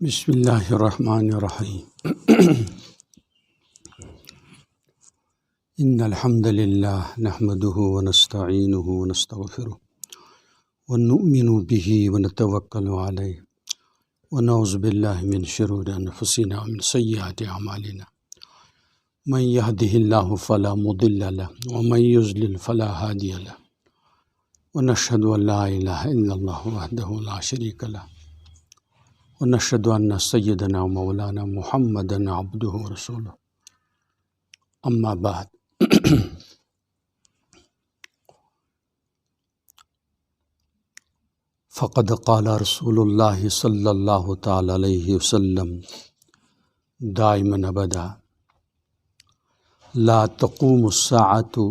بسم اللہ الرحمن الرحیم ان الحمد للہ نحمده ونستعینه ونستغفره ونؤمن به ونتوکل علیہ ونعوذ باللہ من شرور انفسنا ومن سیئات اعمالنا من يهده اللہ فلا مضل له ومن يضلل فلا هادی له ونشهد ان لا الہ الا اللہ وحدہ لا شریک له ونشهد ان سیدنا مولانا محمدا عبدہ ورسولہ اما بعد فقد قال رسول اللہ صلی اللہ تعالی علیہ وسلم دائما ابدا لا تقوم الساعة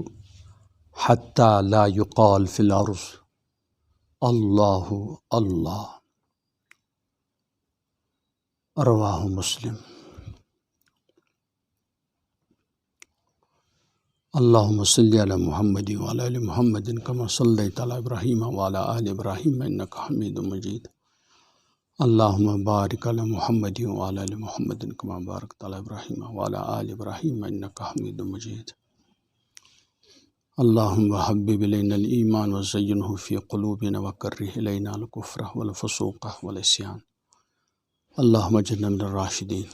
حتى لا يقال في الارض اللہ اللہ رواہ مسلم۔ اللہم صلی علی محمد وعلی آل محمد کما صلیت علی ابراہیم وعلی آل ابراہیم انک حمید مجید۔ اللہم بارک علی محمد وعلی آل محمد کما بارکت علی ابراہیم وعلی آل ابراہیم انک حمید مجید۔ اللہم حبب الینا الایمان وزینہ فی قلوبنا وکرہ الینا الکفر والفسوق والعصیان اللہم اجعلنا من الراشدین۔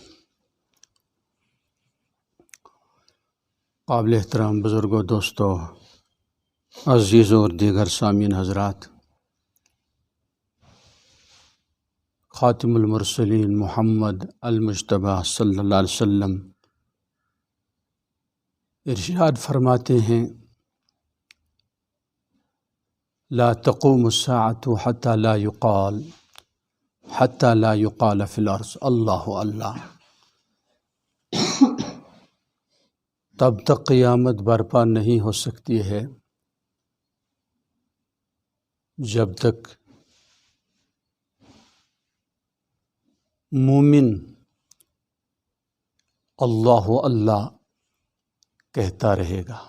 قابل احترام بزرگوں، دوستو، عزیزوں اور دیگر سامعین حضرات، خاتم المرسلین محمد المجتبیٰ صلی اللہ علیہ وسلم ارشاد فرماتے ہیں لا تقوم الساعة حتى لا يقال في الارض اللہ اللہ۔ تب تک قیامت برپا نہیں ہو سکتی ہے جب تک مومن اللہ اللہ کہتا رہے گا۔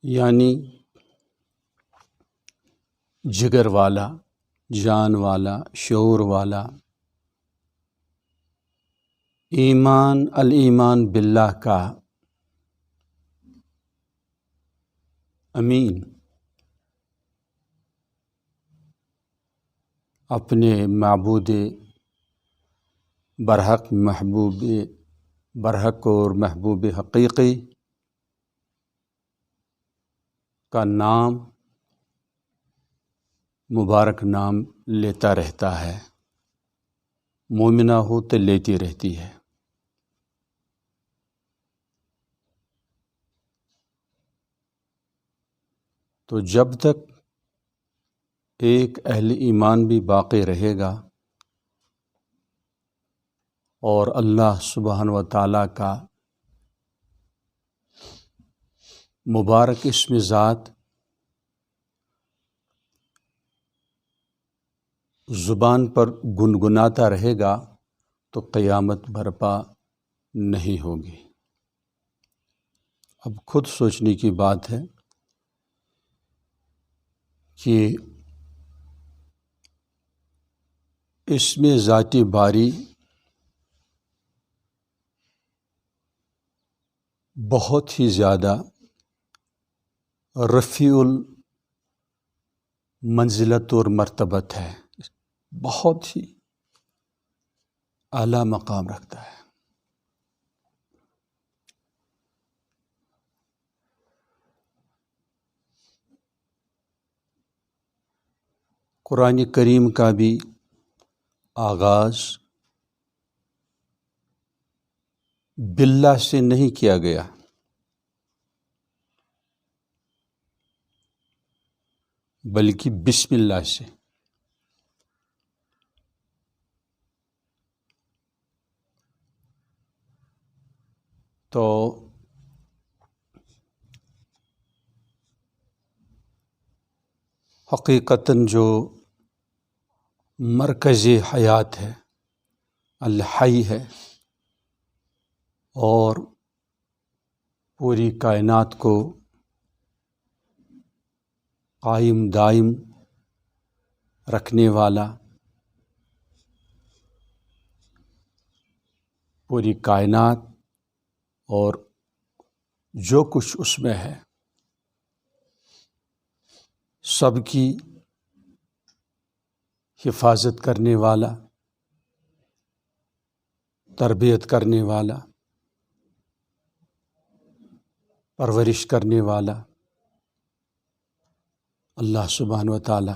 یعنی جگر والا، جان والا، شعور والا، الایمان باللہ کا امین اپنے معبود برحق، محبوب برحق اور محبوب حقیقی کا نام، مبارک نام لیتا رہتا ہے، مومنہ ہو تو لیتی رہتی ہے۔ تو جب تک ایک اہل ایمان بھی باقی رہے گا اور اللہ سبحانہ و تعالیٰ کا مبارک اسم ذات زبان پر گنگناتا رہے گا تو قیامت برپا نہیں ہوگی۔ اب خود سوچنے کی بات ہے کہ اس میں ذاتی باری بہت ہی زیادہ رفیع المنزلت اور مرتبت ہے، بہت ہی اعلیٰ مقام رکھتا ہے۔ قرآن کریم کا بھی آغاز باللہ سے نہیں کیا گیا، بلکہ بسم اللہ سے۔ تو حقیقتاً جو مرکز حیات ہے، الحی ہے، اور پوری کائنات کو قائم دائم رکھنے والا، پوری کائنات اور جو کچھ اس میں ہے سب کی حفاظت کرنے والا، تربیت کرنے والا، پرورش کرنے والا اللہ سبحانہ و تعالی۔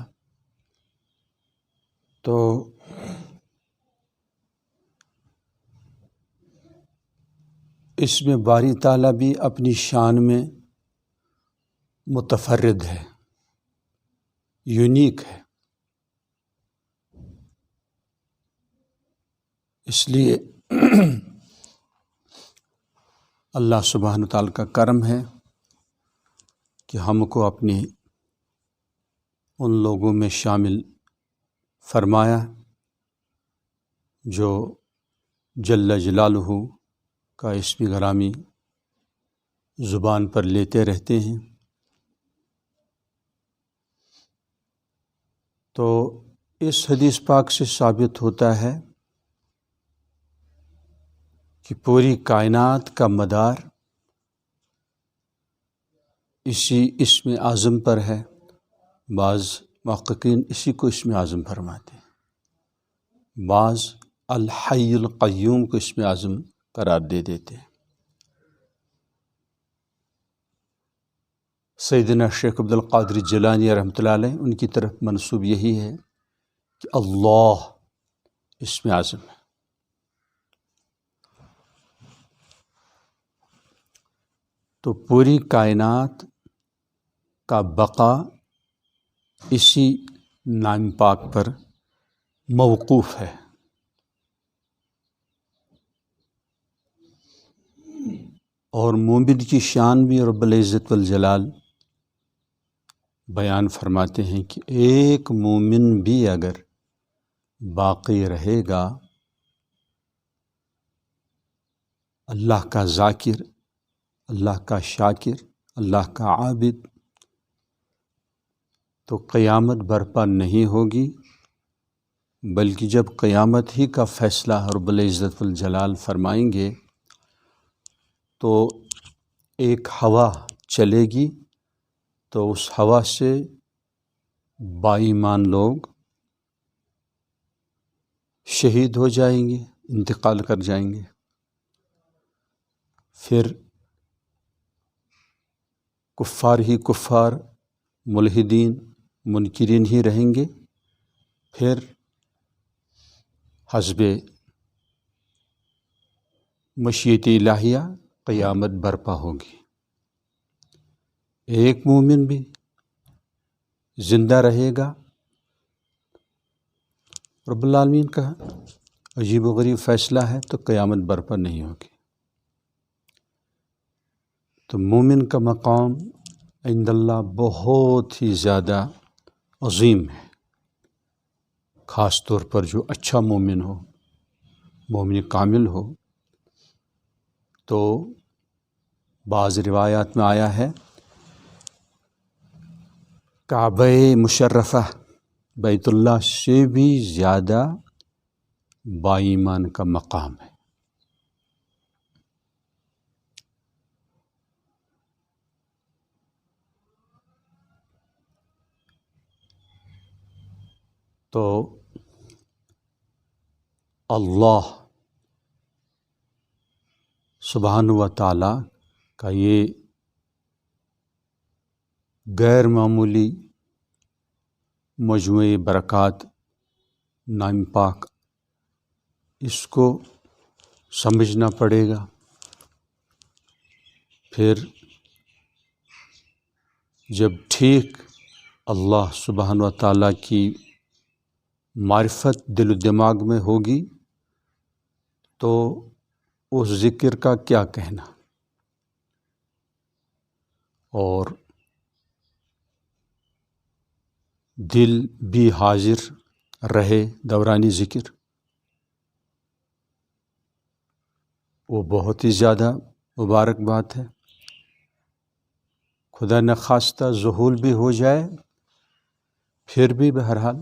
تو اس میں باری تعالیٰ بھی اپنی شان میں متفرد ہے، یونیک ہے، اس لیے اللہ سبحانہ و تعالیٰ کا کرم ہے کہ ہم کو اپنے ان لوگوں میں شامل فرمایا جو جل جلالہ کا اسم گرامی زبان پر لیتے رہتے ہیں۔ تو اس حدیث پاک سے ثابت ہوتا ہے کہ پوری کائنات کا مدار اسی اسم اعظم پر ہے۔ بعض محققین اسی کو اسم اعظم فرماتے ہیں، بعض الحی القیوم کو اسم اعظم قرار دے دیتے ہیں۔ سیدنا شیخ عبد القادر جیلانی رحمۃ اللہ علیہ ان کی طرف منسوب یہی ہے کہ اللہ اسم اعظم ہے۔ تو پوری کائنات کا بقا اسی نام پاک پر موقوف ہے۔ اور مومن کی شان بھی رب العزت والجلال بیان فرماتے ہیں کہ ایک مومن بھی اگر باقی رہے گا، اللہ کا ذاکر، اللہ کا شاکر، اللہ کا عابد، تو قیامت برپا نہیں ہوگی، بلکہ جب قیامت ہی کا فیصلہ رب العزت والجلال فرمائیں گے تو ایک ہوا چلے گی، تو اس ہوا سے باایمان لوگ شہید ہو جائیں گے، انتقال کر جائیں گے۔ پھر کفار ہی کفار، ملحدین، منکرین ہی رہیں گے، پھر حسب مشیت الہیہ قیامت برپا ہوگی۔ ایک مومن بھی زندہ رہے گا، رب العالمین کا عجیب و غریب فیصلہ ہے، تو قیامت برپا نہیں ہوگی۔ تو مومن کا مقام عند اللہ بہت ہی زیادہ عظیم ہے، خاص طور پر جو اچھا مومن ہو، مومن کامل ہو۔ تو بعض روایات میں آیا ہے کعبہ مشرفہ بیت اللہ سے بھی زیادہ باایمان کا مقام ہے۔ تو اللہ سبحانہ و تعالی کا یہ غیر معمولی مجموعی برکات نام پاک، اس کو سمجھنا پڑے گا۔ پھر جب ٹھیک اللہ سبحانہ و تعالیٰ کی معرفت دل و دماغ میں ہوگی تو اس ذکر کا کیا کہنا، اور دل بھی حاضر رہے دورانی ذکر، وہ بہت ہی زیادہ مبارک بات ہے۔ خدا نخواستہ ذہول بھی ہو جائے پھر بھی بہرحال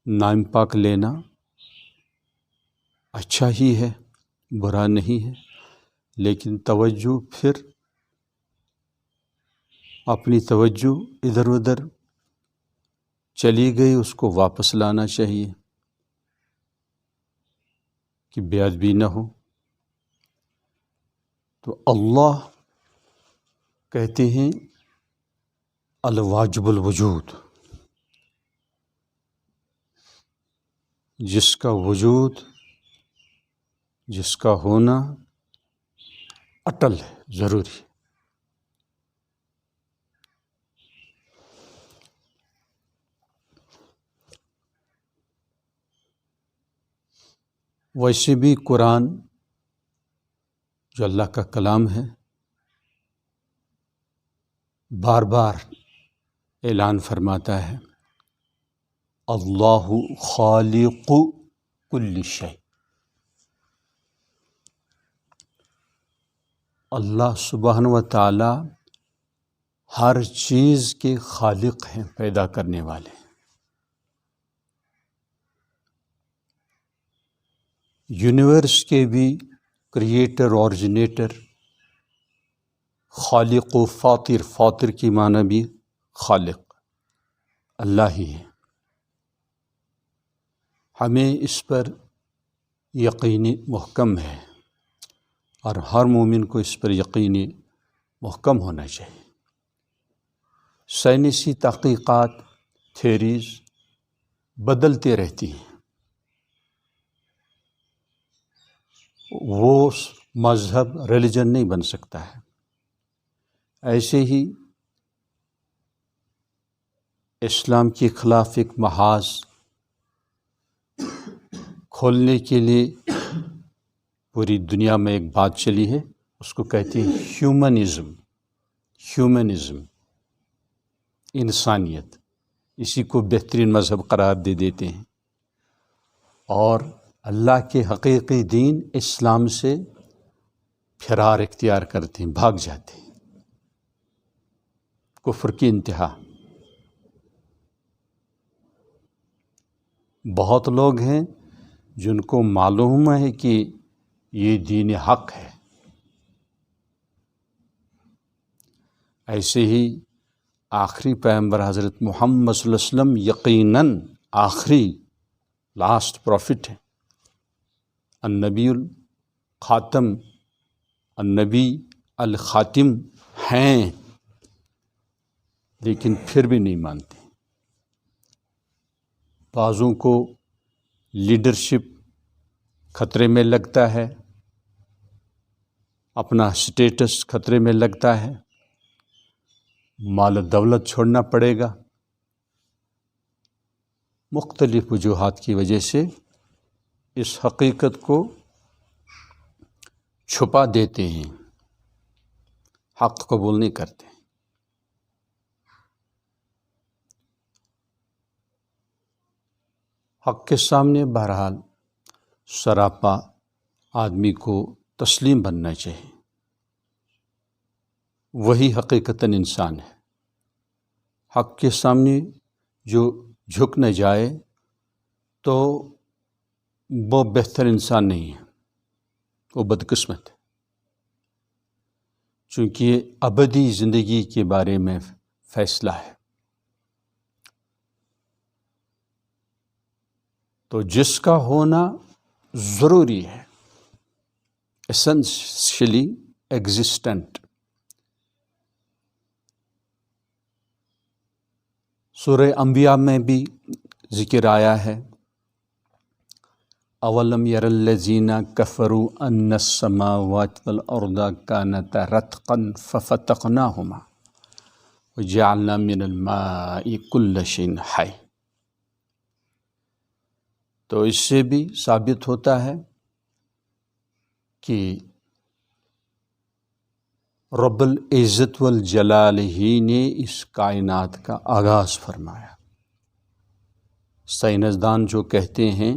نام پاک لینا اچھا ہی ہے، برا نہیں ہے، لیکن توجہ پھر اپنی توجہ ادھر ادھر چلی گئی، اس کو واپس لانا چاہیے کہ بے ادبی نہ ہو۔ تو اللہ کہتے ہیں الواجب الوجود، جس کا وجود، جس کا ہونا اٹل ہے، ضروری ہے۔ ویسے بھی قرآن جو اللہ کا کلام ہے، بار بار اعلان فرماتا ہے اللہ خالق کل شیء، اللہ سبحانہ و تعالی ہر چیز کے خالق ہیں، پیدا کرنے والے۔ یونیورس کے بھی کریٹر، اوریجنیٹر، خالق و فاطر، فاطر کی معنی بھی خالق اللہ ہی ہے۔ ہمیں اس پر یقینی محکم ہے، اور ہر مومن کو اس پر یقینی محکم ہونا چاہیے۔ سائنسی تحقیقات، تھیریز بدلتے رہتی ہیں، وہ مذہب، ریلیجن نہیں بن سکتا ہے۔ ایسے ہی اسلام کے خلاف ایک محاذ کھولنے کے لیے پوری دنیا میں ایک بات چلی ہے، اس کو کہتے ہیں ہیومنزم، انسانیت۔ اسی کو بہترین مذہب قرار دے دیتے ہیں، اور اللہ کے حقیقی دین اسلام سے فرار اختیار کرتے ہیں، بھاگ جاتے ہیں۔ کفر کی انتہا۔ بہت لوگ ہیں جن کو معلوم ہے کہ یہ دین حق ہے، ایسے ہی آخری پیغمبر حضرت محمد صلی اللہ علیہ وسلم یقیناً آخری لاسٹ پروفٹ ہے، النبی الخاتم، النبی الخاتم ہیں، لیکن پھر بھی نہیں مانتے۔ بعضوں کو لیڈرشپ خطرے میں لگتا ہے، اپنا سٹیٹس خطرے میں لگتا ہے، مال و دولت چھوڑنا پڑے گا، مختلف وجوہات کی وجہ سے اس حقیقت کو چھپا دیتے ہیں، حق قبول نہیں کرتے۔ حق کے سامنے بہرحال سراپا آدمی کو تسلیم بننا چاہیے، وہی حقیقتاً انسان ہے۔ حق کے سامنے جو جھک نہ جائے تو وہ بہتر انسان نہیں ہے، وہ بدقسمت ہے، چونکہ یہ ابدی زندگی کے بارے میں فیصلہ ہے۔ تو جس کا ہونا ضروری ہے، essentially existent۔ سورہ انبیاء میں بھی ذکر آیا ہے، اولم یر الذین کفروا ان السماوات والارض کانتا رتقا ففتقناہما وجعلنا من الماء کل شیء حی۔ تو اس سے بھی ثابت ہوتا ہے کہ رب العزت والجلال ہی نے اس کائنات کا آغاز فرمایا۔ سائنسدان جو کہتے ہیں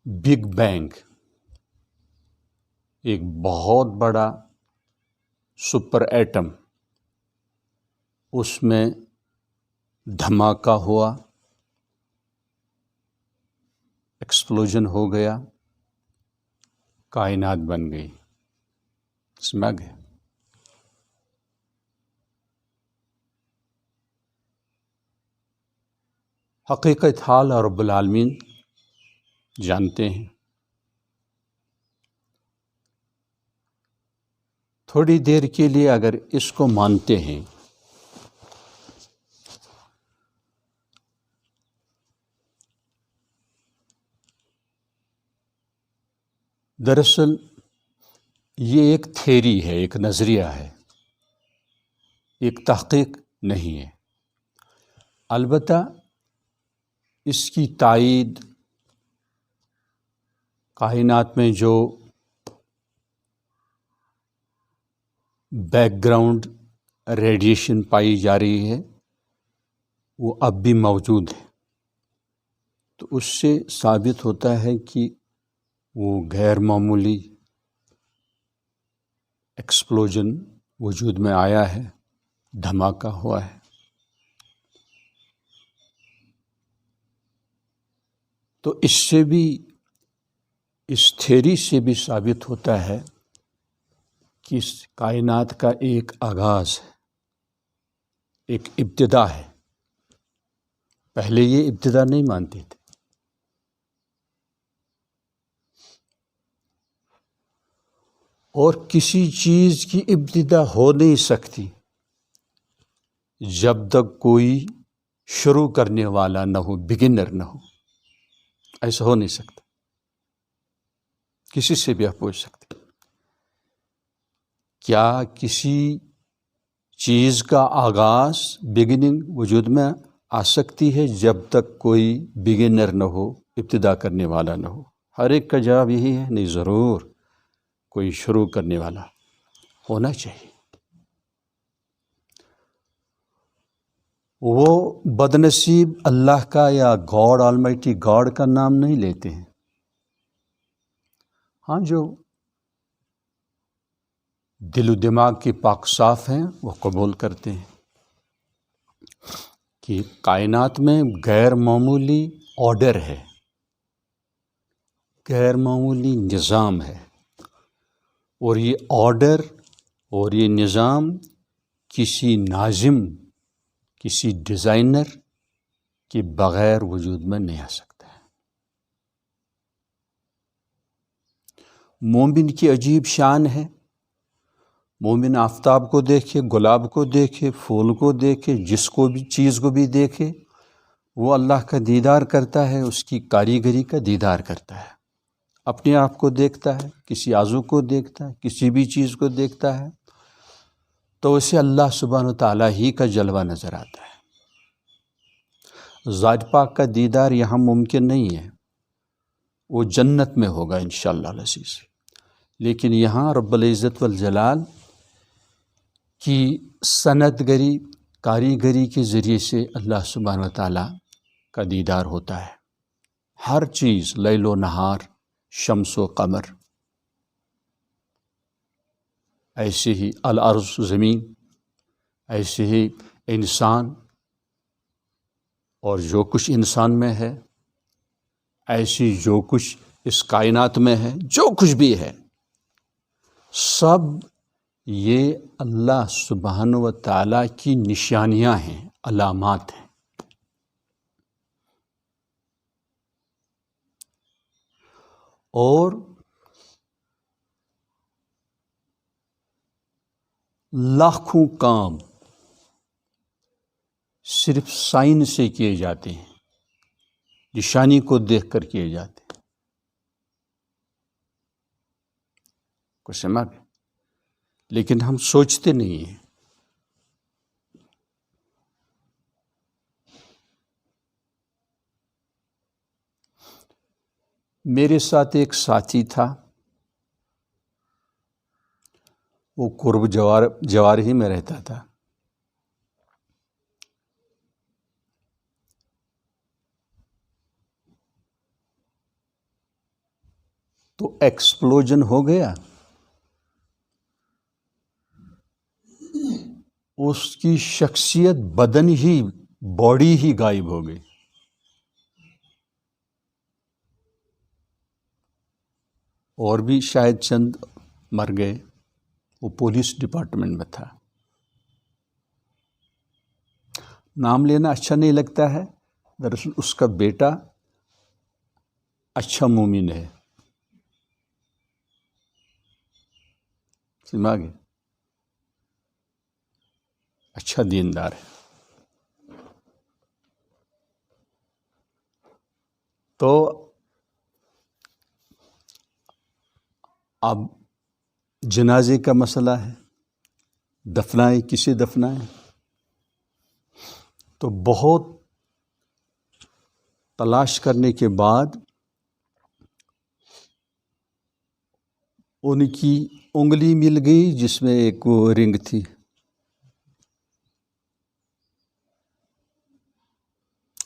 بگ بینگ، ایک بہت بڑا سپر ایٹم، اس میں دھماکہ ہوا، ایکسپلوژن ہو گیا، کائنات بن گئی. سمجھ گئے؟ حقیقت حال رب العالمین جانتے ہیں. تھوڑی دیر کے لیے اگر اس کو مانتے ہیں دراصل یہ ایک تھیری ہے، ایک نظریہ ہے، ایک تحقیق نہیں ہے. البتہ اس کی تائید کائنات میں جو بیک گراؤنڈ ریڈیشن پائی جا رہی ہے وہ اب بھی موجود ہے. تو اس سے ثابت ہوتا ہے کہ وہ غیر معمولی ایکسپلوژن وجود میں آیا ہے، دھماکہ ہوا ہے. تو اس سے بھی، اس تھیری سے بھی ثابت ہوتا ہے کہ اس کائنات کا ایک آغاز ہے، ایک ابتدا ہے. پہلے یہ ابتدا نہیں مانتے تھے. اور کسی چیز کی ابتدا ہو نہیں سکتی جب تک کوئی شروع کرنے والا نہ ہو، بگنر نہ ہو. ایسا ہو نہیں سکتا. کسی سے بھی آپ پوچھ سکتے کیا کسی چیز کا آغاز، بگننگ وجود میں آ سکتی ہے جب تک کوئی بگنر نہ ہو، ابتدا کرنے والا نہ ہو؟ ہر ایک کا جواب یہی ہے، نہیں، ضرور کوئی شروع کرنے والا ہونا چاہیے. وہ بد نصیب اللہ کا یا گاڈ آلمائٹی گاڈ کا نام نہیں لیتے ہیں. ہاں، جو دل و دماغ کی پاک صاف ہیں وہ قبول کرتے ہیں کہ کائنات میں غیر معمولی آرڈر ہے، غیر معمولی نظام ہے. اور یہ آرڈر اور یہ نظام کسی ناظم، کسی ڈیزائنر کے بغیر وجود میں نہیں آ سکتا ہے. مومن کی عجیب شان ہے. مومن آفتاب کو دیکھے، گلاب کو دیکھے، پھول کو دیکھے، جس کو بھی چیز کو بھی دیکھے، وہ اللہ کا دیدار کرتا ہے، اس کی کاریگری کا دیدار کرتا ہے. اپنے آپ کو دیکھتا ہے، کسی عضو کو دیکھتا ہے، کسی بھی چیز کو دیکھتا ہے تو اسے اللہ سبحانہ وتعالیٰ ہی کا جلوہ نظر آتا ہے. ذات پاک کا دیدار یہاں ممکن نہیں ہے، وہ جنت میں ہوگا انشاءاللہ العزیز. لیکن یہاں رب العزت والجلال کی صنعت گری، کاریگری کے ذریعے سے اللہ سبحانہ وتعالیٰ کا دیدار ہوتا ہے. ہر چیز، لیل و نہار، شمس و قمر، ایسے ہی الارض زمین، ایسے ہی انسان اور جو کچھ انسان میں ہے، ایسی جو کچھ اس کائنات میں ہے، جو کچھ بھی ہے، سب یہ اللہ سبحانہ و تعالیٰ کی نشانیاں ہیں، علامات ہیں. اور لاکھوں کام صرف سائن سے کیے جاتے ہیں، نشانی کو دیکھ کر کیے جاتے ہیں. کچھ سمجھ؟ لیکن ہم سوچتے نہیں ہیں. میرے ساتھ ایک ساتھی تھا، وہ قرب جوار ہی میں رہتا تھا. تو ایکسپلوژن ہو گیا. اس کی شخصیت بدن ہی باڈی ہی غائب ہو گئی. اور بھی شاید چند مر گئے. وہ پولیس ڈپارٹمنٹ میں تھا. نام لینا اچھا نہیں لگتا ہے. دراصل اس کا بیٹا اچھا مومن ہے. سمجھ گئے؟ اچھا دیندار ہے. تو اب جنازے کا مسئلہ ہے. دفنائیں کسے دفنائیں؟ تو بہت تلاش کرنے کے بعد ان کی انگلی مل گئی جس میں ایک وہ رنگ تھی.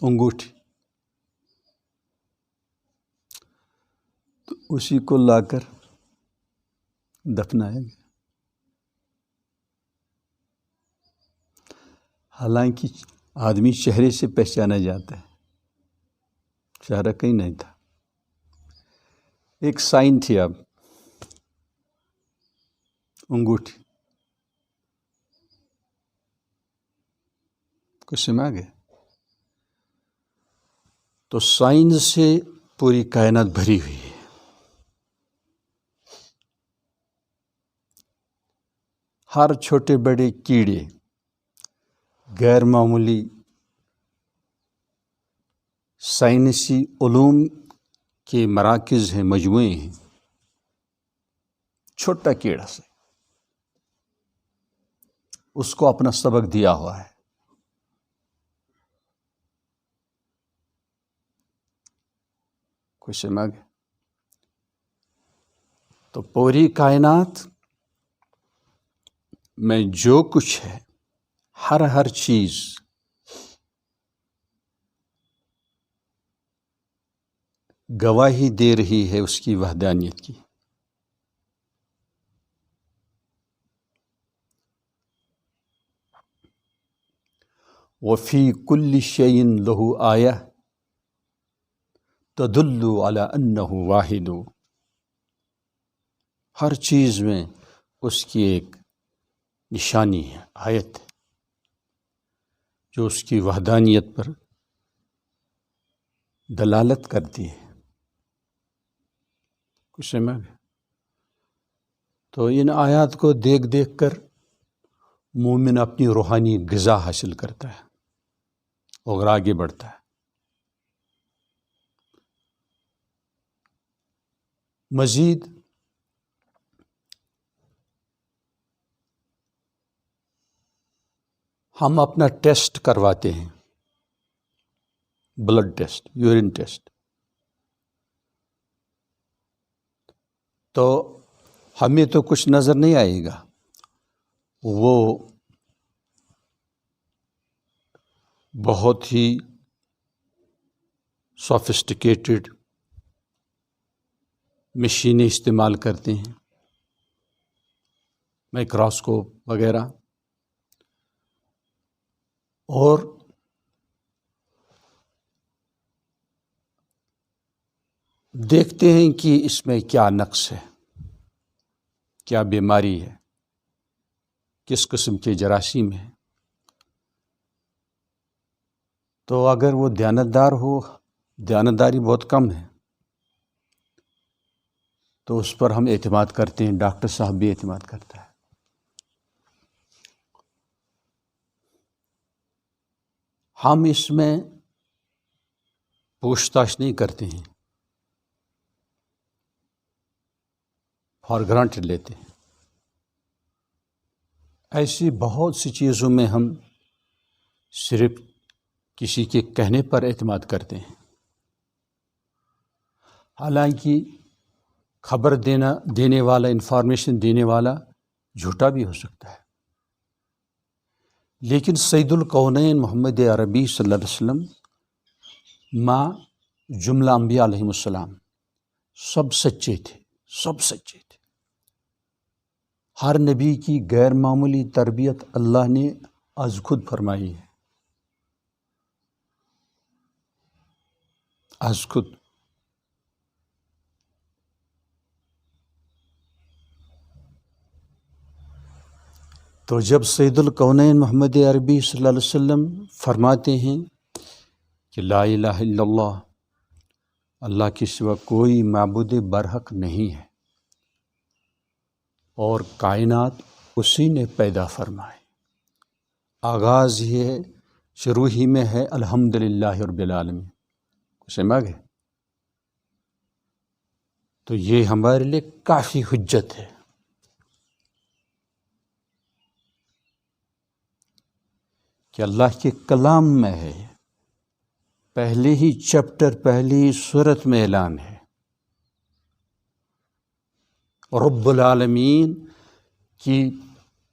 انگوٹھی. تو اسی کو لا کر دفنایا گیا. حالانکہ آدمی چہرے سے پہچانا جاتا ہے، چہرہ کہیں نہیں تھا. ایک سائن تھی اب انگوٹھی. کچھ سمجھ گئے؟ تو سائن سے پوری کائنات بھری ہوئی ہے. ہر چھوٹے بڑے کیڑے، غیر معمولی سائنسی علوم کے مراکز ہیں، مجموعے ہیں. چھوٹا کیڑا سے اس کو اپنا سبق دیا ہوا ہے. کچھ سمجھ گئے؟ تو پوری کائنات میں جو کچھ ہے، ہر چیز گواہی دے رہی ہے اس کی وحدانیت کی. وفی کل شیء لہ آیہ تدل علی انہ واحد. ہر چیز میں اس کی ایک نشانی ہے، آیت ہے، جو اس کی وحدانیت پر دلالت کرتی ہے. کچھ سمجھ گئے؟ تو ان آیات کو دیکھ دیکھ کر مومن اپنی روحانی غذا حاصل کرتا ہے اور آگے بڑھتا ہے. مزید ہم اپنا ٹیسٹ کرواتے ہیں، بلڈ ٹیسٹ، یورین ٹیسٹ. تو ہمیں تو کچھ نظر نہیں آئے گا. وہ بہت ہی سوفسٹیکیٹڈ مشینیں استعمال کرتے ہیں، مائکروسکوپ وغیرہ، اور دیکھتے ہیں کہ اس میں کیا نقص ہے، کیا بیماری ہے، کس قسم کے جراثیم ہیں. تو اگر وہ دیانتدار ہو، دیانتداری بہت کم ہے، تو اس پر ہم اعتماد کرتے ہیں. ڈاکٹر صاحب بھی اعتماد کرتا ہے. ہم اس میں پوچھ تاچھ نہیں کرتے ہیں، فار گرانٹڈ لیتے ہیں. ایسی بہت سی چیزوں میں ہم صرف کسی کے کہنے پر اعتماد کرتے ہیں. حالانکہ خبر دینے والا، انفارمیشن دینے والا جھوٹا بھی ہو سکتا ہے. لیکن سید الکونین محمد عربی صلی اللہ علیہ وسلم مع جملہ انبیاء علیہم السلام سب سچے تھے، سب سچے تھے. ہر نبی کی غیر معمولی تربیت اللہ نے از خود فرمائی ہے، از خود۔ تو جب سید الکونین محمد عربی صلی اللہ علیہ وسلم فرماتے ہیں کہ لا الہ الا اللہ، اللہ کے سوا کوئی معبود برحق نہیں ہے، اور کائنات اسی نے پیدا فرمائے، آغاز ہی ہے، شروع ہی میں ہے الحمدللہ رب العالمین، سمجھ گئے؟ تو یہ ہمارے لیے کافی حجت ہے کہ اللہ کے کلام میں ہے، پہلے ہی چیپٹر، پہلی ہی سورت میں اعلان ہے، رب العالمین کی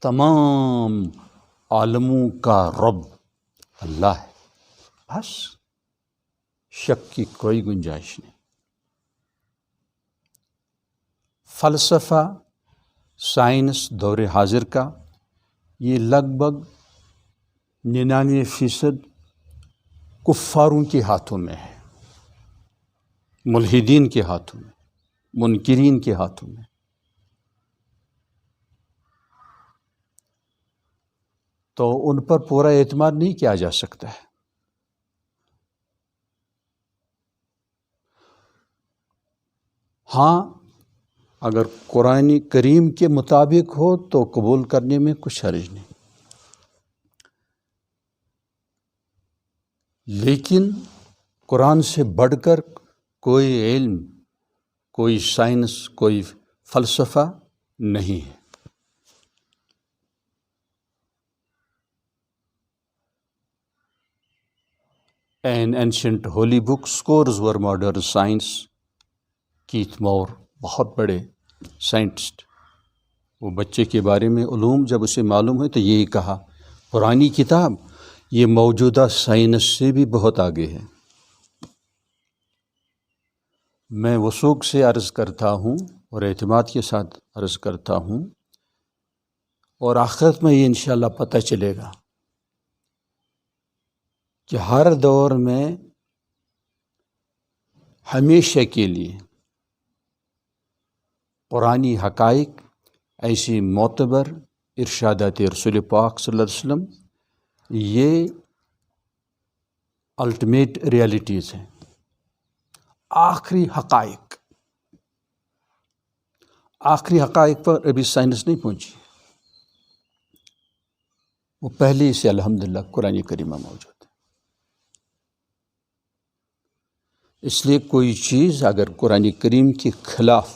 تمام عالموں کا رب اللہ ہے، بس شک کی کوئی گنجائش نہیں۔ فلسفہ، سائنس دور حاضر کا یہ لگ بھگ 99% کفاروں کے ہاتھوں میں ہے، ملحدین کے ہاتھوں میں، منکرین کے ہاتھوں میں۔ تو ان پر پورا اعتماد نہیں کیا جا سکتا ہے۔ ہاں، اگر قرآن کریم کے مطابق ہو تو قبول کرنے میں کچھ حرج نہیں، لیکن قرآن سے بڑھ کر کوئی علم، کوئی سائنس، کوئی فلسفہ نہیں ہے۔ An ancient holy book scholars were modern science۔ Keith Moore بہت بڑے سائنٹسٹ، وہ بچے کے بارے میں علوم جب اسے معلوم ہوئے تو یہی کہا، قرآنی کتاب یہ موجودہ سائنس سے بھی بہت آگے ہے۔ میں وثوق سے عرض کرتا ہوں اور اعتماد کے ساتھ عرض کرتا ہوں، اور آخرت میں یہ انشاءاللہ پتہ چلے گا کہ ہر دور میں ہمیشہ کے لیے قرآنی حقائق ایسی معتبر ارشادات رسول پاک صلی اللہ علیہ وسلم یہ الٹیمیٹ ریالٹیز ہیں، آخری حقائق۔ آخری حقائق پر ابھی سائنس نہیں پہنچی، وہ پہلے سے الحمدللہ قرآن کریمہ موجود ہے۔ اس لیے کوئی چیز اگر قرآن کریم کے خلاف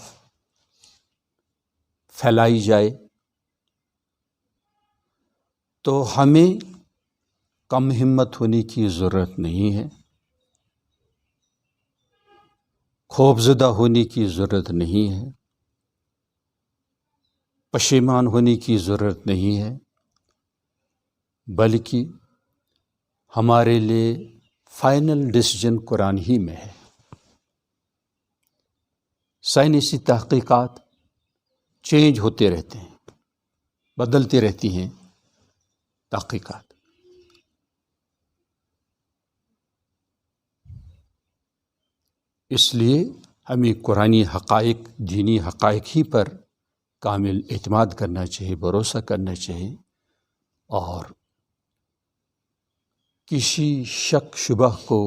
پھیلائی جائے تو ہمیں کم ہمت ہونے کی ضرورت نہیں ہے، خوفزدہ ہونے کی ضرورت نہیں ہے، پشیمان ہونے کی ضرورت نہیں ہے، بلکہ ہمارے لیے فائنل ڈیسیجن قرآن ہی میں ہے۔ سائنسی تحقیقات چینج ہوتے رہتے ہیں، بدلتی رہتی ہیں تحقیقات۔ اس لیے ہمیں قرآنی حقائق، دینی حقائق ہی پر کامل اعتماد کرنا چاہیے، بھروسہ کرنا چاہیے، اور کسی شک شبہ کو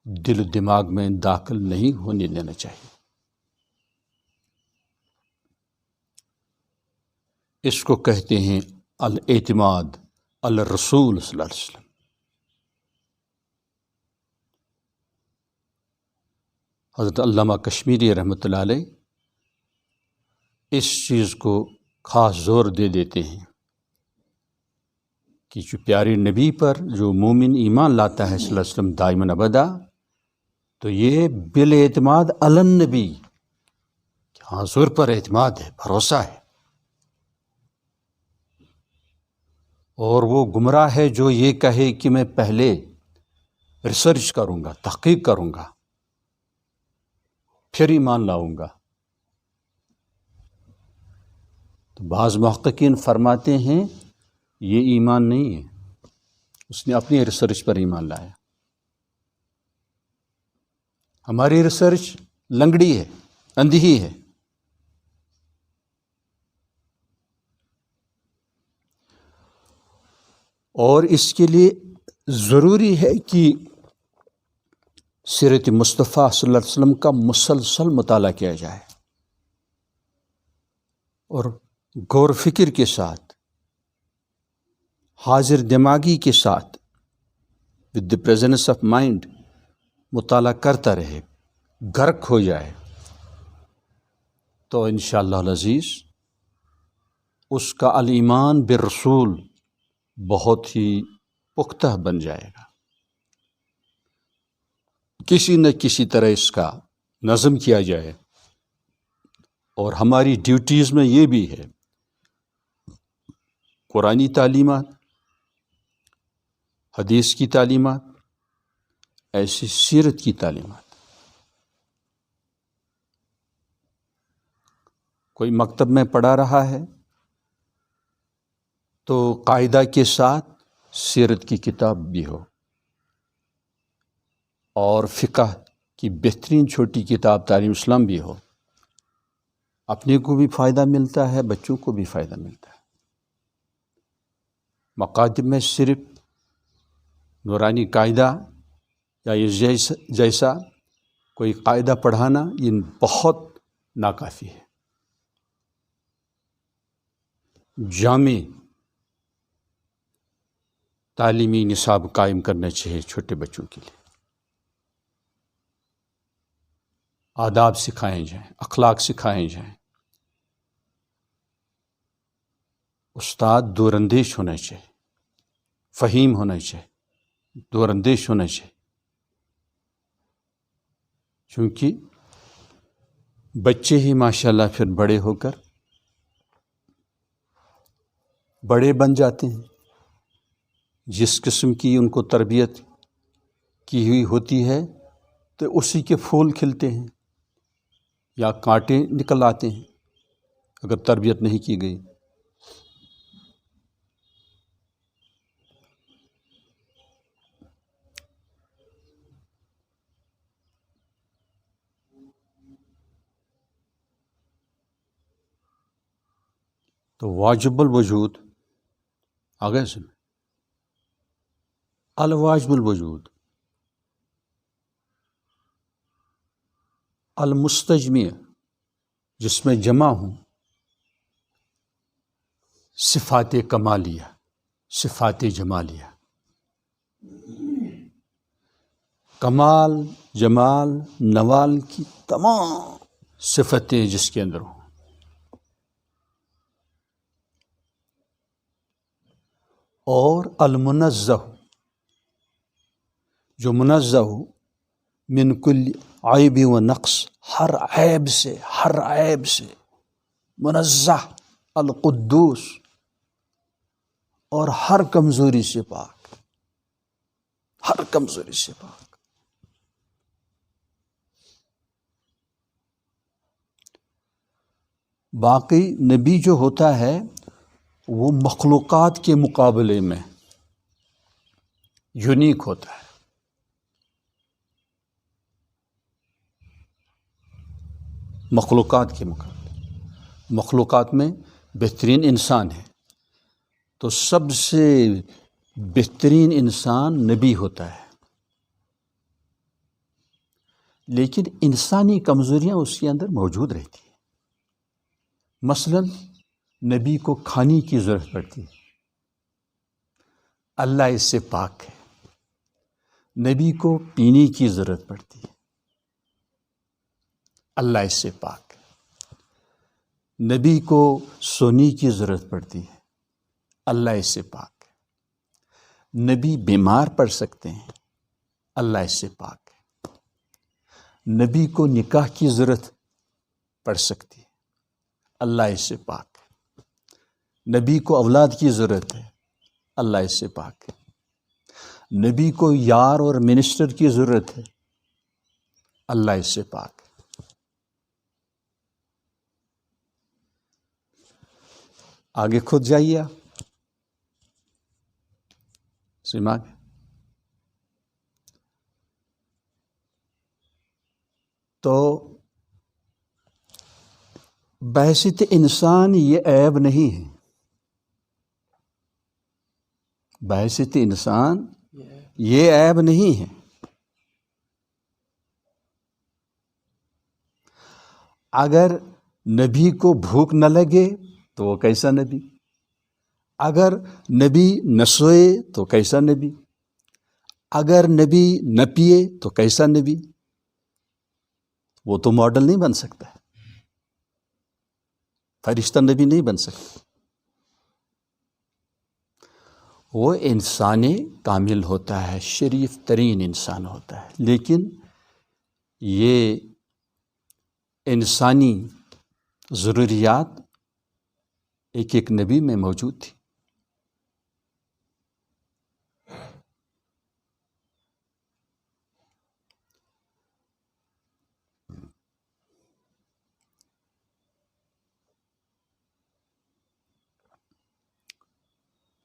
دل و دماغ میں داخل نہیں ہونے دینا چاہیے۔ اس کو کہتے ہیں الاعتماد الرسول صلی اللہ علیہ وسلم۔ حضرت علامہ کشمیری رحمۃ اللہ علیہ اس چیز کو خاص زور دے دیتے ہیں کہ جو پیارے نبی پر جو مومن ایمان لاتا ہے صلی اللہ علیہ وسلم دائماً ابدا، تو یہ بالاعتماد علی النبی، حضور پر اعتماد ہے، بھروسہ ہے، اور وہ گمراہ ہے جو یہ کہے کہ میں پہلے ریسرچ کروں گا، تحقیق کروں گا، پھر ایمان لاؤں گا۔ تو بعض محققین فرماتے ہیں یہ ایمان نہیں ہے، اس نے اپنی ریسرچ پر ایمان لایا. ہماری ریسرچ لنگڑی ہے، اندھی ہے. اور اس کے لیے ضروری ہے کہ سیرت مصطفیٰ صلی اللہ علیہ وسلم کا مسلسل مطالعہ کیا جائے اور غور فکر کے ساتھ، حاضر دماغی کے ساتھ، with the presence of mind مطالعہ کرتا رہے، غرق ہو جائے، تو انشاءاللہ العزیز اس کا الایمان بالرسول بہت ہی پختہ بن جائے گا. کسی نہ کسی طرح اس کا نظم کیا جائے. اور ہماری ڈیوٹیز میں یہ بھی ہے، قرآنی تعلیمات، حدیث کی تعلیمات، ایسی سیرت کی تعلیمات. کوئی مکتب میں پڑھا رہا ہے تو قاعدہ کے ساتھ سیرت کی کتاب بھی ہو، اور فقہ کی بہترین چھوٹی کتاب تعلیم اسلام بھی ہو. اپنے کو بھی فائدہ ملتا ہے، بچوں کو بھی فائدہ ملتا ہے. مکاتب میں صرف نورانی قاعدہ یا یہ جیسا کوئی قاعدہ پڑھانا یہ بہت ناکافی ہے. جامع تعلیمی نصاب قائم کرنا چاہیے چھوٹے بچوں کے لیے. آداب سکھائے جائیں، اخلاق سکھائے جائیں. استاد دور اندیش ہونا چاہیے، فہیم ہونا چاہیے، دور اندیش ہونا چاہیے. چونکہ بچے ہی ماشاءاللہ پھر بڑے ہو کر بڑے بن جاتے ہیں. جس قسم کی ان کو تربیت کی ہوئی ہوتی ہے تو اسی کے پھول کھلتے ہیں یا کانٹے نکل آتے ہیں اگر تربیت نہیں کی گئی. تو واجب الوجود آگے سے الواجب الوجود المستجمع، جس میں جمع ہوں صفات کمالیہ، صفات جمالیہ. کمال، جمال، نوال کی تمام صفتیں جس کے اندر ہوں. اور المنزہ، جو منزہ ہو من کل عیب و نقص، ہر عیب سے، ہر عیب سے منزہ، القدوس، اور ہر کمزوری سے پاک، ہر کمزوری سے پاک. باقی نبی جو ہوتا ہے وہ مخلوقات کے مقابلے میں یونیک ہوتا ہے. مخلوقات کے مقابلے، مخلوقات میں بہترین انسان ہے تو سب سے بہترین انسان نبی ہوتا ہے. لیکن انسانی کمزوریاں اس کے اندر موجود رہتی ہیں. مثلا نبی کو کھانے کی ضرورت پڑتی ہے، اللہ اس سے پاک ہے. نبی کو پینے کی ضرورت پڑتی ہے، اللہ اس سے پاک ہے. نبی کو سونے کی ضرورت پڑتی ہے، اللہ اس سے پاک ہے. نبی بیمار پڑ سکتے ہیں، اللہ اس سے پاک ہے. نبی کو نکاح کی ضرورت پڑ سکتی ہے، اللہ اس سے پاک ہے. نبی کو اولاد کی ضرورت ہے، اللہ اس سے پاک ہے. نبی کو یار اور منسٹر کی ضرورت ہے، اللہ اس سے پاک ہے. آگے خود جائیے آپ سماغ. تو بحیثیت انسان یہ عیب نہیں ہے. بحیثیت انسان یہ عیب نہیں ہے. اگر نبی کو بھوک نہ لگے تو وہ کیسا نبی؟ اگر نبی نہ سوئے تو کیسا نبی؟ اگر نبی نہ پیے تو کیسا نبی؟ وہ تو ماڈل نہیں بن سکتا ہے، فرشتہ نبی نہیں بن سکتا. وہ انسان کامل ہوتا ہے، شریف ترین انسان ہوتا ہے، لیکن یہ انسانی ضروریات ایک ایک نبی میں موجود تھی.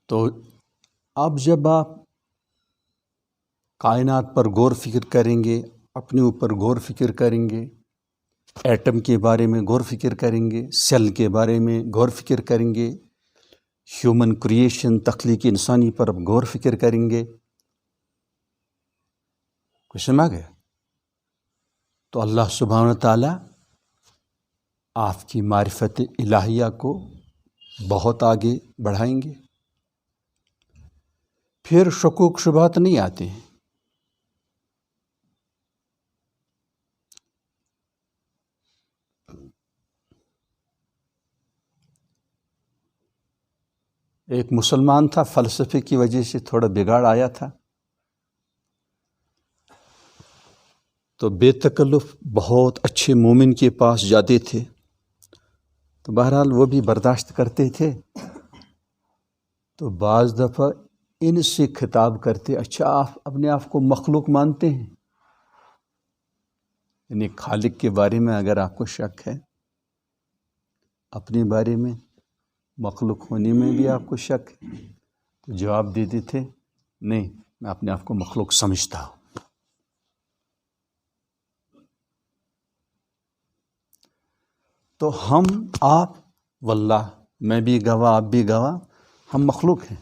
تو اب جب آپ کائنات پر غور فکر کریں گے، اپنے اوپر غور فکر کریں گے، ایٹم کے بارے میں غور فکر کریں گے، سیل کے بارے میں غور فکر کریں گے، ہیومن کریشن تخلیق انسانی پر اب غور فکر کریں گے، کچھ سمجھ گیا؟ تو اللہ سبحانہ و تعالیٰ آپ کی معرفت الہیہ کو بہت آگے بڑھائیں گے. پھر شکوک شبہات نہیں آتے ہیں. ایک مسلمان تھا، فلسفے کی وجہ سے تھوڑا بگاڑ آیا تھا، تو بے تکلف بہت اچھے مومن کے پاس جاتے تھے، تو بہرحال وہ بھی برداشت کرتے تھے. تو بعض دفعہ ان سے خطاب کرتے، اچھا آپ اپنے آپ کو مخلوق مانتے ہیں؟ یعنی خالق کے بارے میں اگر آپ کو شک ہے، اپنے بارے میں مخلوق ہونے میں بھی آپ کو شک ہے، تو جواب دیتے تھے نہیں، میں اپنے آپ کو مخلوق سمجھتا ہوں. تو ہم آپ واللہ، میں بھی گواہ آپ بھی گواہ، ہم مخلوق ہیں،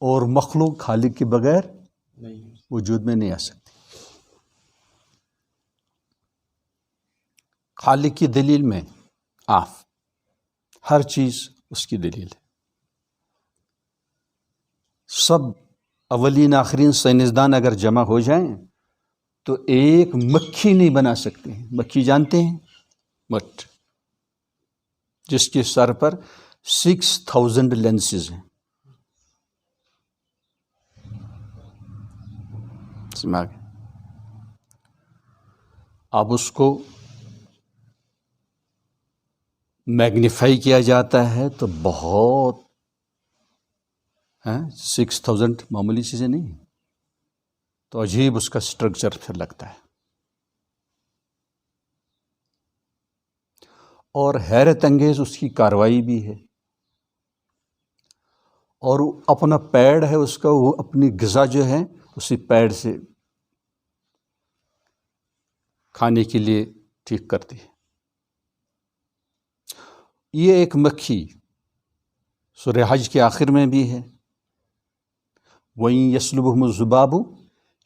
اور مخلوق خالق کے بغیر وجود میں نہیں آ سکتی. خالق کی دلیل میں آپ، ہر چیز اس کی دلیل ہے. سب اولین آخرین سائنسدان اگر جمع ہو جائیں تو ایک مکھی نہیں بنا سکتے ہیں. مکھی جانتے ہیں؟ مٹ، جس کے سر پر 6000 لینسز ہیں. سمجھ گئے؟ اب اس کو میگنیفائی کیا جاتا ہے تو بہت 6000 معمولی چیزیں نہیں، تو عجیب اس کا سٹرکچر پھر لگتا ہے. اور حیرت انگیز اس کی کاروائی بھی ہے. اور اپنا پیڑ ہے اس کا، وہ اپنی غذا جو ہے اسی پیڑ سے کھانے کے لیے ٹھیک کرتی ہے. یہ ایک مکھی سورہ حج کے آخر میں بھی ہے، وَإِن يَسْلُبْهُمُ الذُّبَابُ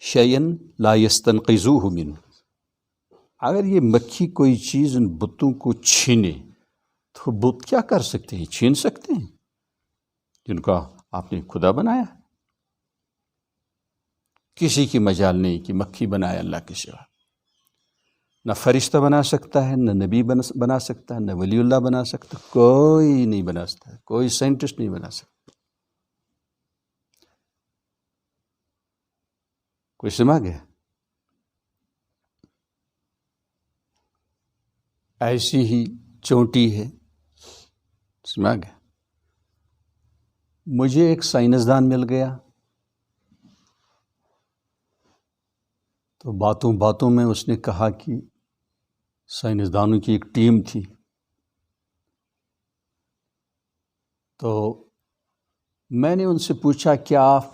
شَيْئًا لَا يَسْتَنْقِذُوهُ مِنْهُ. اگر یہ مکھی کوئی چیز ان بتوں کو چھینے تو بت کیا کر سکتے ہیں؟ چھین سکتے ہیں جن کا آپ نے خدا بنایا. کسی کی مجال نہیں کہ مکھی بنائے اللہ کے سوا. نہ فرشتہ بنا سکتا ہے، نہ نبی بنا سکتا ہے، نہ ولی اللہ بنا سکتا، کوئی نہیں بنا سکتا، کوئی سائنٹسٹ نہیں بنا سکتا. کوئی سمجھ گیا؟ ایسی ہی چونٹی ہے. سمجھ گیا؟ مجھے ایک سائنسدان مل گیا، تو باتوں باتوں میں اس نے کہا کہ سائنسدانوں کی ایک ٹیم تھی، تو میں نے ان سے پوچھا کیا آپ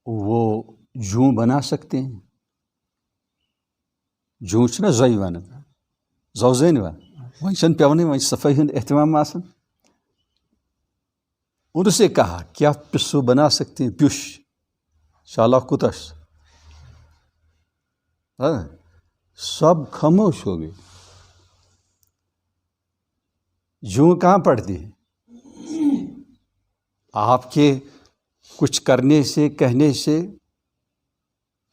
وہ جوں بنا سکتے ہیں؟ جوں چھنا زوی ونان زوزین وۄنۍ چھنہٕ پیونٕے وۄنۍ صفائی ہُنٛد اہتمام آسان. ان سے کہا کیا پسو بنا سکتے ہیں؟ پیوش شالا کوتاش. سب خاموش ہو گئے. جوں کہاں پڑتی ہے؟ آپ کے کچھ کرنے سے کہنے سے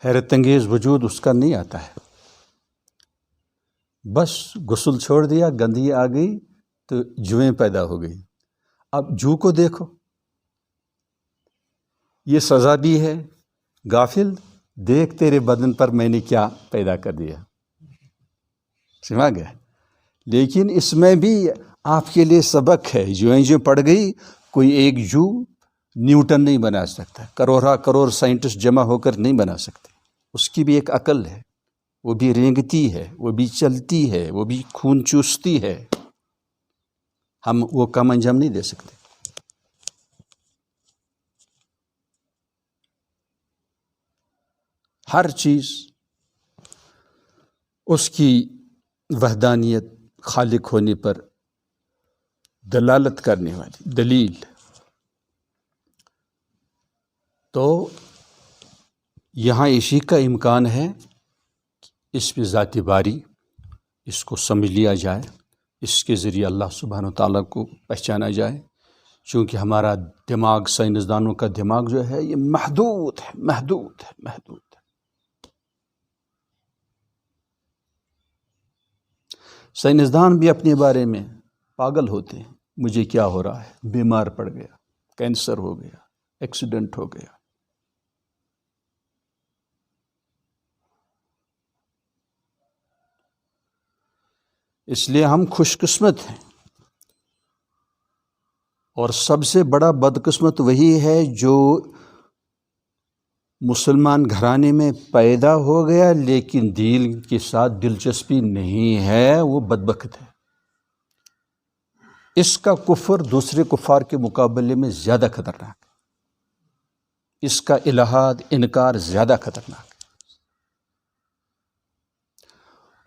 حیرت انگیز وجود اس کا نہیں آتا ہے. بس غسل چھوڑ دیا، گندگی آ گئی تو جوئیں پیدا ہو گئی. اب جو کو دیکھو، یہ سزا بھی ہے. غافل دیکھ تیرے بدن پر میں نے کیا پیدا کر دیا. سمجھ گیا؟ لیکن اس میں بھی آپ کے لیے سبق ہے. جوئیں جو پڑ گئی، کوئی ایک جو نیوٹن نہیں بنا سکتا، کروڑ سائنٹسٹ جمع ہو کر نہیں بنا سکتے. اس کی بھی ایک عقل ہے، وہ بھی رینگتی ہے، وہ بھی چلتی ہے، وہ بھی خون چوستی ہے. ہم وہ کم انجام نہیں دے سکتے. ہر چیز اس کی وحدانیت، خالق ہونے پر دلالت کرنے والی دلیل. تو یہاں اسی کا امکان ہے، اس پہ ذاتی باری اس کو سمجھ لیا جائے، اس کے ذریعے اللہ سبحانہ وتعالیٰ کو پہچانا جائے. چونکہ ہمارا دماغ، سائنسدانوں کا دماغ جو ہے یہ محدود ہے، محدود ہے، محدود ہے. سائنسدان بھی اپنے بارے میں پاگل ہوتے ہیں. مجھے کیا ہو رہا ہے؟ بیمار پڑ گیا، کینسر ہو گیا، ایکسیڈنٹ ہو گیا. اس لیے ہم خوش قسمت ہیں. اور سب سے بڑا بدقسمت وہی ہے جو مسلمان گھرانے میں پیدا ہو گیا لیکن دین کے ساتھ دلچسپی نہیں ہے، وہ بدبخت ہے. اس کا کفر دوسرے کفار کے مقابلے میں زیادہ خطرناک ہے. اس کا الحاد، انکار زیادہ خطرناک ہے.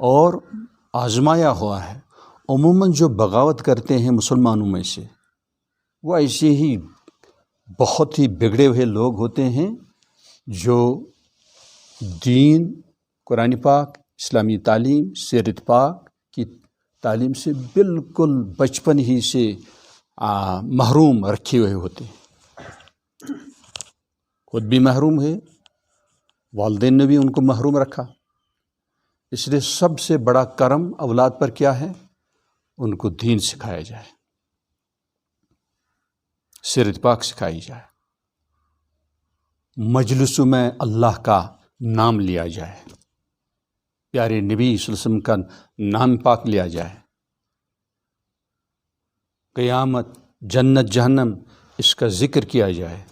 اور آزمایا ہوا ہے. عموماً جو بغاوت کرتے ہیں مسلمانوں میں سے، وہ ایسے ہی بہت ہی بگڑے ہوئے لوگ ہوتے ہیں جو دین، قرآن پاک، اسلامی تعلیم، سیرت پاک کی تعلیم سے بالکل بچپن ہی سے محروم رکھے ہوئے ہوتے ہیں. خود بھی محروم ہے، والدین نے بھی ان کو محروم رکھا. اس لیے سب سے بڑا کرم اولاد پر کیا ہے؟ ان کو دین سکھایا جائے، سیرت پاک سکھائی جائے، مجلسوں میں اللہ کا نام لیا جائے، پیارے نبی صلی اللہ علیہ وسلم کا نام پاک لیا جائے. قیامت، جنت، جہنم، اس کا ذکر کیا جائے.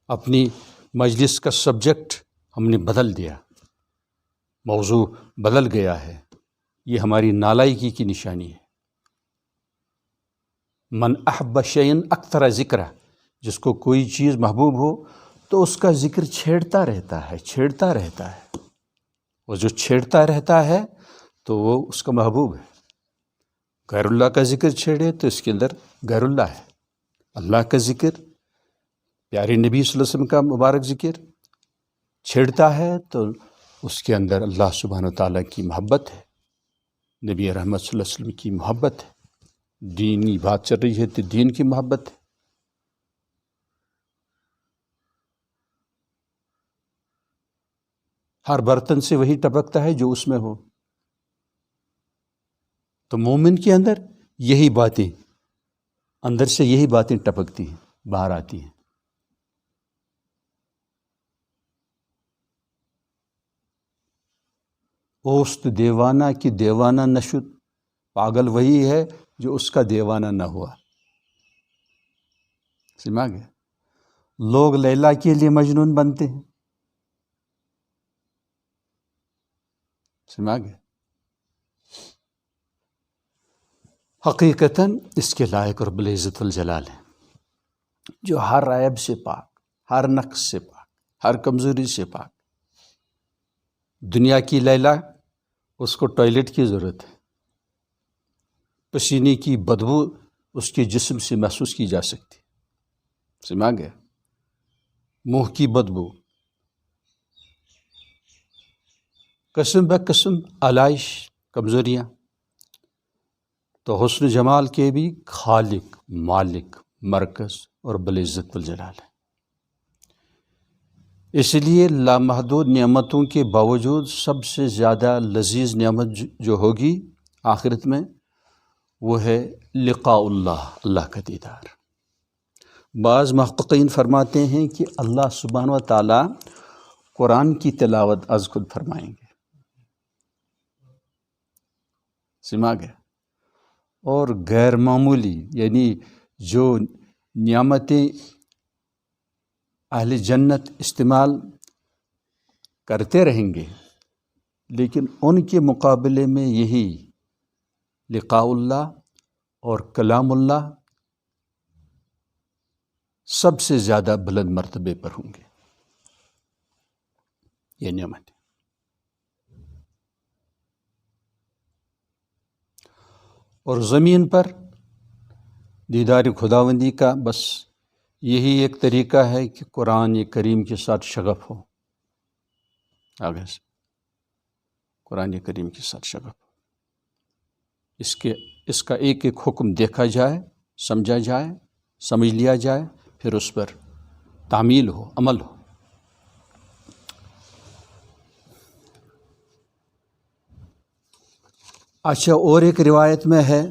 اپنی مجلس کا سبجیکٹ ہم نے بدل دیا، موضوع بدل گیا ہے. یہ ہماری نالائکی کی نشانی ہے. من احب شیئن اکثر ذکر، جس کو کوئی چیز محبوب ہو تو اس کا ذکر چھیڑتا رہتا ہے، چھیڑتا رہتا ہے. وہ جو چھیڑتا رہتا ہے تو وہ اس کا محبوب ہے. غیر اللہ کا ذکر چھیڑے تو اس کے اندر غیر اللہ ہے. اللہ کا ذکر، پیارے نبی صلی اللہ علیہ وسلم کا مبارک ذکر چھیڑتا ہے تو اس کے اندر اللہ سبحانہ وتعالیٰ کی محبت ہے، نبی رحمت صلی اللہ علیہ وسلم کی محبت ہے. دینی بات چل رہی ہے تو دین کی محبت ہے. ہر برتن سے وہی ٹپکتا ہے جو اس میں ہو. تو مومن کے اندر یہی باتیں، اندر سے یہی باتیں ٹپکتی ہیں، باہر آتی ہیں. اوست دیوانہ کی دیوانہ نشد، پاگل وہی ہے جو اس کا دیوانہ نہ ہوا. سمجھ گئے؟ لوگ لیلا کے لیے مجنون بنتے ہیں. سمجھ گئے؟ حقیقتاً اس کے لائق رب العزت والجلال ہے، جو ہر عیب سے پاک، ہر نقص سے پاک، ہر کمزوری سے پاک۔ دنیا کی لیلا اس کو ٹوائلٹ کی ضرورت ہے، پسینے کی بدبو اس کے جسم سے محسوس کی جا سکتی، سمجھ گیا؟ منہ کی بدبو، قسم بہ قسم آلائش، کمزوریاں، تو حسن جمال کے بھی خالق، مالک، مرکز اور رب العزت والجلال ہے۔ اس لیے لامحدود نعمتوں کے باوجود سب سے زیادہ لذیذ نعمت جو ہوگی آخرت میں وہ ہے لقاء اللہ، اللہ کا دیدار۔ بعض محققین فرماتے ہیں کہ اللہ سبحانہ و تعالیٰ قرآن کی تلاوت از خود فرمائیں گے، سما گیا، اور غیر معمولی یعنی جو نعمتیں اہل جنت استعمال کرتے رہیں گے، لیکن ان کے مقابلے میں یہی لقاء اللہ اور کلام اللہ سب سے زیادہ بلند مرتبے پر ہوں گے، یہ نعمت۔ اور زمین پر دیدار خداوندی کا بس یہی ایک طریقہ ہے کہ قرآن کریم کے ساتھ شغف ہو، آگے سے قرآن کریم کے ساتھ شغف ہو، اس کا ایک ایک حکم دیکھا جائے، سمجھا جائے، سمجھ لیا جائے، پھر اس پر تعمیل ہو، عمل ہو۔ اچھا، اور ایک روایت میں ہے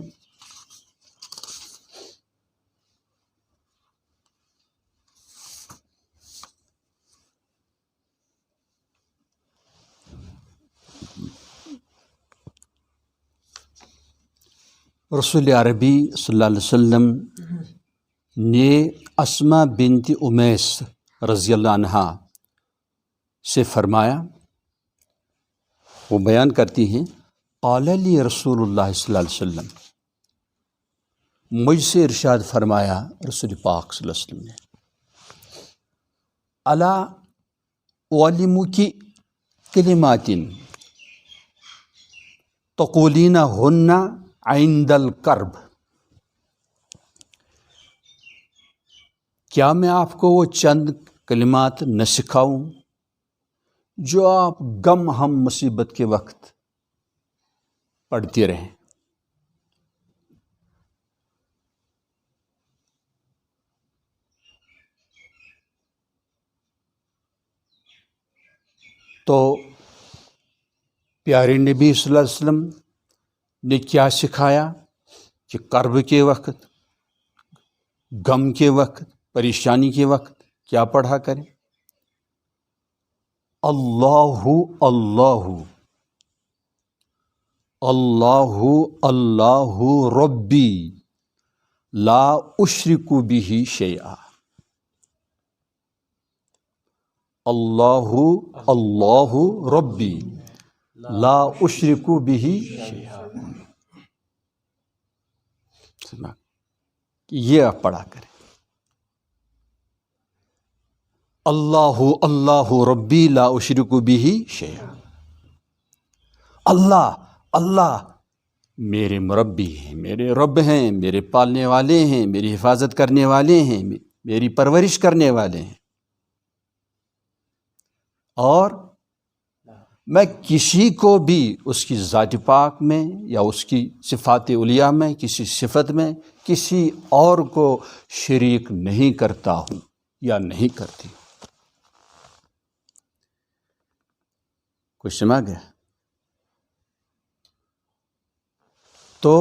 رسول عربی صلی اللہ علیہ وسلم نے اسماء بنت امیس رضی اللہ عنہا سے فرمایا، وہ بیان کرتی ہیں، قال لی رسول اللہ صلی اللہ علیہ وسلم، مجھ سے ارشاد فرمایا رسول پاک صلی اللہ علیہ وسلم نے، الا اعلمکی کلمات تقولینہن عند الکرب، کیا میں آپ کو وہ چند کلمات نہ سکھاؤں جو آپ غم ہم مصیبت کے وقت پڑھتے رہیں؟ تو پیارے نبی صلی اللہ علیہ وسلم نے کیا سکھایا کہ کرب کے وقت، غم کے وقت، پریشانی کے وقت کیا پڑھا کریں؟ اللہ اللہ اللہ اللہ ربی لا اشرک بہ شیئا، اللہ اللہ ربی لا اشرک بہ شیئا، یہ آپ پڑھا کریں، اللہ اللہ ربی لا اشرک بہ شیئا، اللہ اللہ میرے مربی ہیں، میرے رب ہیں، میرے پالنے والے ہیں، میری حفاظت کرنے والے ہیں، میری پرورش کرنے والے ہیں، اور میں کسی کو بھی اس کی ذات پاک میں یا اس کی صفات علیہ میں، کسی صفت میں کسی اور کو شریک نہیں کرتا ہوں یا نہیں کرتی ہوں۔ کچھ سمجھ گیا؟ تو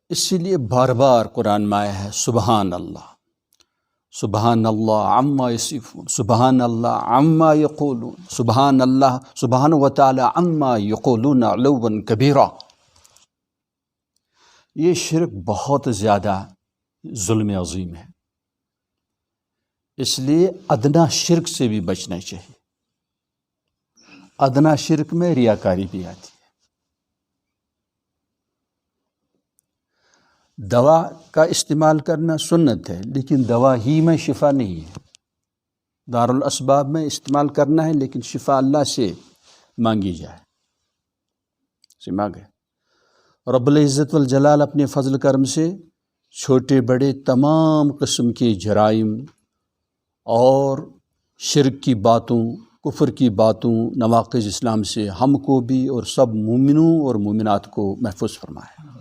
اسی لیے بار بار قرآن میں آیا ہے سبحان اللہ، سبحان اللہ عما یصفون، سبحان اللہ عما یقولون، سبحان اللہ سبحانہ و تعالی عما یقولون علوا کبیرا۔ یہ شرک بہت زیادہ ظلم عظیم ہے، اس لیے ادنا شرک سے بھی بچنا چاہیے۔ ادنا شرک میں ریاکاری بھی آتی ہے، دوا کا استعمال کرنا سنت ہے، لیکن دوا ہی میں شفا نہیں ہے۔ دارالاسباب میں استعمال کرنا ہے، لیکن شفا اللہ سے مانگی جائے، سے مانگے۔ رب العزت والجلال اپنے فضل کرم سے چھوٹے بڑے تمام قسم کے جرائم اور شرک کی باتوں، کفر کی باتوں، نواقض اسلام سے ہم کو بھی اور سب مومنوں اور مومنات کو محفوظ فرمائے۔